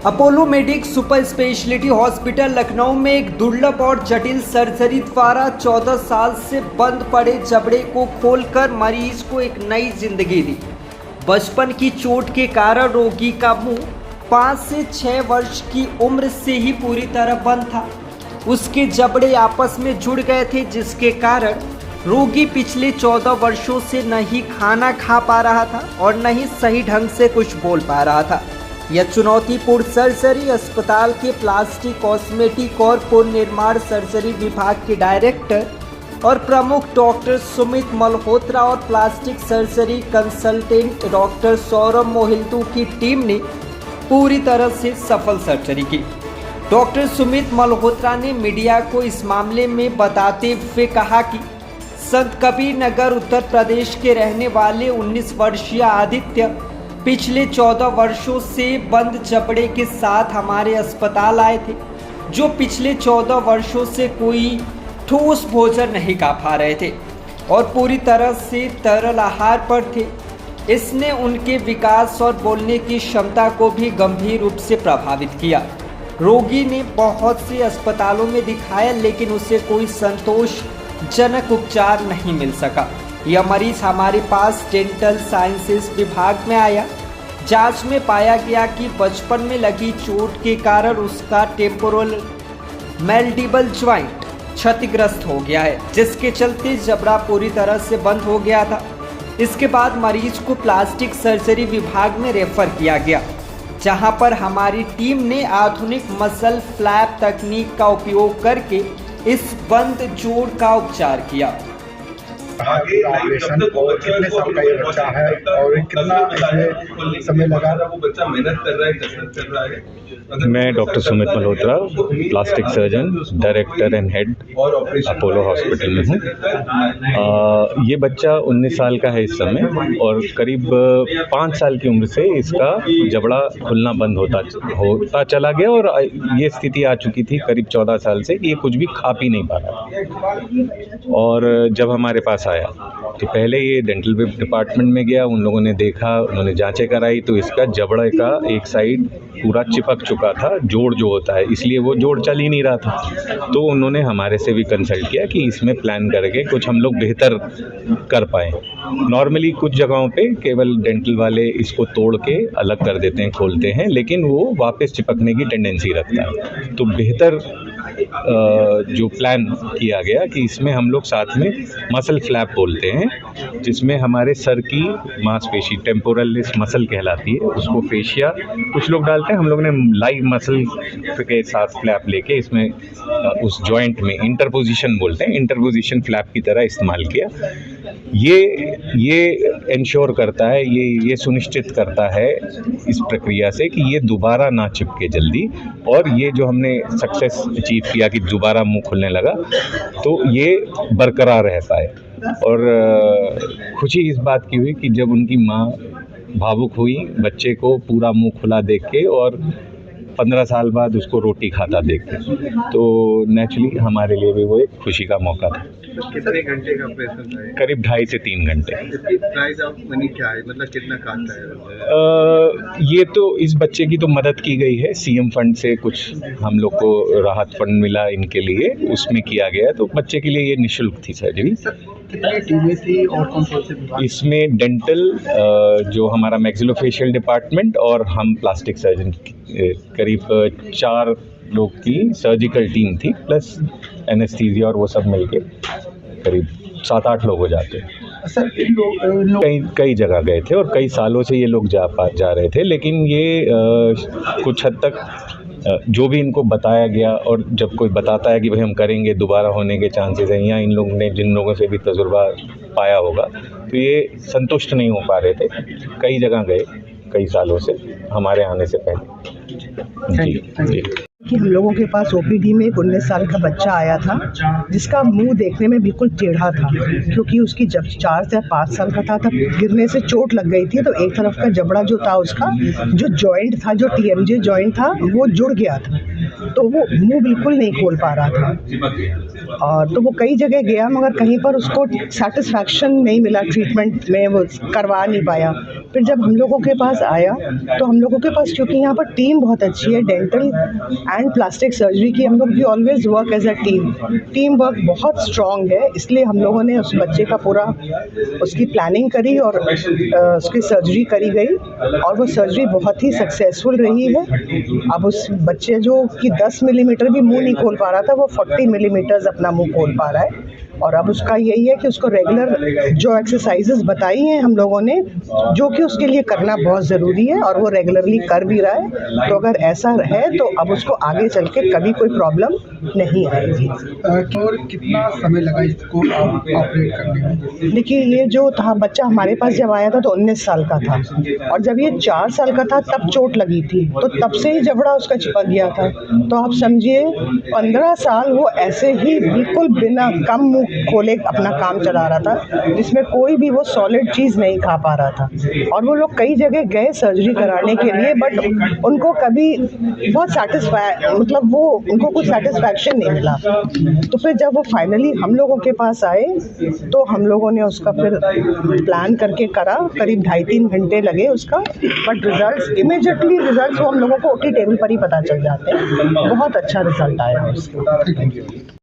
Apollo medic super speciality hospital Lucknow में एक दुर्लभ और जटिल सर्जरी द्वारा 14 साल से बंद पड़े जबड़े को खोलकर मरीज को एक नई जिंदगी दी। बचपन की चोट के कारण रोगी का मुंह 5 से 6 वर्ष की उम्र से ही पूरी तरह बंद था। उसके जबड़े आपस में जुड़ गए थे, जिसके कारण रोगी पिछले 14 वर्षों से न ही खाना खा पा रहा था और न ही सही ढंग से कुछ बोल पा रहा था। यह चुनौतीपूर्ण सर्जरी अस्पताल के प्लास्टिक, कॉस्मेटिक और पुनर्निर्माण सर्जरी विभाग के डायरेक्टर और प्रमुख डॉक्टर सुमित मल्होत्रा और plastic surgery consultant doctor Saurabh Mohiltu की टीम ने पूरी तरह से सफल सर्जरी की। डॉक्टर सुमित मल्होत्रा ने मीडिया को इस मामले में बताते हुए कहा कि संत कबीर नगर उत्तर प्रदेश के रहने वाले 19 वर्षीय आदित्य पिछले 14 वर्षों से बंद जबड़े के साथ हमारे अस्पताल आए थे, जो पिछले 14 वर्षों से कोई ठोस भोजन नहीं खा पा रहे थे और पूरी तरह से तरल आहार पर थे। इसने उनके विकास और बोलने की क्षमता को भी गंभीर रूप से प्रभावित किया। रोगी ने बहुत से अस्पतालों में दिखाया, लेकिन उसे कोई संतोषजनक उपचार नहीं मिल सका। यह मरीज हमारे पास डेंटल साइंसेस विभाग में आया। जांच में पाया गया कि बचपन में लगी चोट के कारण उसका टेम्पोरल मैंडिबल ज्वाइंट क्षतिग्रस्त हो गया है, जिसके चलते जबड़ा पूरी तरह से बंद हो गया था। इसके बाद मरीज को प्लास्टिक सर्जरी विभाग में रेफर किया गया, जहां पर हमारी टीम ने आधुनिक मसल फ्लैप तकनीक का उपयोग करके इस बंद जोड़ का उपचार किया। आगे ऑपरेशन और कितने साल का ये बच्चा है और कितना इसमें समय लगा? वो बच्चा मेहनत कर रहा है, कसरत कर रहा है। मैं doctor Sumit Malhotra, plastic surgeon, director and head Apollo hospital में हूँ। ये बच्चा 19 साल का है इस समय और करीब 5 साल की उम्र से इसका जबड़ा खुलना बंद होता चला गया और ये स्थिति आ चुकी थी करीब 14 साल से कि ये कुछ भी खा पी नहीं पा रहा। और जब हमारे पास आया तो पहले ये डेंटल डिपार्टमेंट में गया, उन लोगों ने देखा, उन्होंने जांचें कराई तो इसका जबड़े का एक साइड पूरा चिपक चुका था, जोड़ जो होता है, इसलिए वो जोड़ चल ही नहीं रहा था। तो उन्होंने हमारे से भी कंसल्ट किया कि इसमें प्लान करके कुछ हम लोग बेहतर कर पाएँ। नॉर्मली कुछ जगहों पे केवल डेंटल वाले इसको तोड़ के अलग कर देते हैं, खोलते हैं, लेकिन वो वापस चिपकने की टेंडेंसी रखता है। तो बेहतर जो प्लान किया गया कि इसमें हम लोग साथ में मसल फ्लैप बोलते हैं, जिसमें हमारे सर की मांसपेशी टेम्पोरलिस मसल कहलाती है, उसको फेशिया कुछ लोग डालते हैं, हम लोग ने लाइव मसल के साथ फ्लैप लेके इसमें उस जॉइंट में इंटरपोजिशन बोलते हैं, इंटरपोजिशन फ्लैप की तरह इस्तेमाल किया। ये इंश्योर करता है, ये सुनिश्चित करता है इस प्रक्रिया से कि ये दोबारा ना चिपके जल्दी, और ये जो हमने सक्सेस अचीव किया कि दोबारा मुंह खुलने लगा तो ये बरकरार रह पाए। और खुशी इस बात की हुई कि जब उनकी माँ भावुक हुई बच्चे को पूरा मुंह खुला देख के और 15 साल बाद उसको रोटी खाता देख के, तो नेचुरली हमारे लिए भी वो एक खुशी का मौका था। कितने घंटे का ऑपरेशन है? करीब 2.5 से 3 घंटे। प्राइस ऑफ मनी क्या है, मतलब कितना खाता है? ये तो इस बच्चे की तो मदद की गई है, सीएम फंड से कुछ हम लोग को राहत फंड मिला इनके लिए, उसमें किया गया, तो बच्चे के लिए ये निःशुल्क थी सर्जरी। कितनी टीमें थी और कौन से विभाग? इसमें डेंटल, जो हमारा मैक्सिलोफेशियल डिपार्टमेंट, और हम प्लास्टिक सर्जन करीब 4 लोग की सर्जिकल टीम थी, प्लस एनेस्थीसिया और वो सब मिलके करीब 7-8 लोग हो जाते हैं। सर कई जगह गए थे और कई सालों से ये लोग जा रहे थे, लेकिन ये कुछ हद तक जो भी इनको बताया गया, और जब कोई बताता है कि भाई हम करेंगे, दोबारा होने के चांसेस हैं, या इन लोगों ने जिन लोगों से भी तजुर्बा पाया होगा, तो ये संतुष्ट नहीं हो पा रहे थे। कई जगह गए कई सालों से हमारे आने से पहले। जी कि हम लोगों के पास ओपीडी में एक 19 साल का बच्चा आया था, जिसका मुंह देखने में बिल्कुल टेढ़ा था, क्योंकि उसकी जब 4 से 5 साल का था तब गिरने से चोट लग गई थी, तो एक तरफ का जबड़ा जो था उसका जो जॉइंट था, जो TMJ जॉइंट था, वो जुड़ गया था, तो वो मुंह बिल्कुल नहीं खोल पा रहा था। और तो वो कई जगह गया मगर कहीं पर उसको सेटिस्फैक्शन नहीं मिला, ट्रीटमेंट में वो करवा नहीं पाया। फिर जब हम लोगों के पास आया तो हम लोगों के पास, क्योंकि यहाँ पर टीम बहुत अच्छी है, डेंटल एंड प्लास्टिक सर्जरी की, हम लोग भी always work as a team work बहुत स्ट्रॉन्ग है। इसलिए हम लोगों ने उस बच्चे का पूरा उसकी प्लानिंग करी और उसकी सर्जरी करी गई और वो सर्जरी बहुत ही सक्सेसफुल रही है। अब उस बच्चे जो कि 10 मिलीमीटर भी मुंह नहीं खोल पा रहा था, वो 40 मिलीमीटर्स अपना मुंह खोल पा रहा है। और अब उसका यही है कि उसको रेगुलर जो एक्सरसाइजेस बताई हैं हम लोगों ने, जो कि उसके लिए करना बहुत ज़रूरी है और वो रेगुलरली कर भी रहा है। तो अगर ऐसा है तो अब उसको आगे चल के कभी कोई प्रॉब्लम नहीं आएगी। और कितना समय लगा इसको ऑपरेट करने में? देखिए, ये जो था बच्चा हमारे पास जब आया था तो 19 साल का था और जब ये 4 साल का था तब चोट लगी थी, तो तब से ही जबड़ा उसका चिपक गया था। तो आप समझिए 15 साल वो ऐसे ही बिल्कुल बिना कम मुंह खोले अपना काम चला रहा था, जिसमें कोई भी वो सॉलिड चीज़ नहीं खा पा रहा था। और वो लोग कई जगह गए सर्जरी कराने के लिए, बट उनको कभी बहुत मतलब वो उनको कुछ सेटिस्फैक्शन नहीं मिला। तो फिर जब वो फाइनली हम लोगों के पास आए तो हम लोगों ने उसका फिर प्लान करके करा, करीब 2.5-3 घंटे लगे उसका, बट इमीडिएटली रिजल्ट्स वो हम लोगों को ओटी टेबल पर ही पता चल जाते हैं। बहुत अच्छा रिजल्ट आया उसका।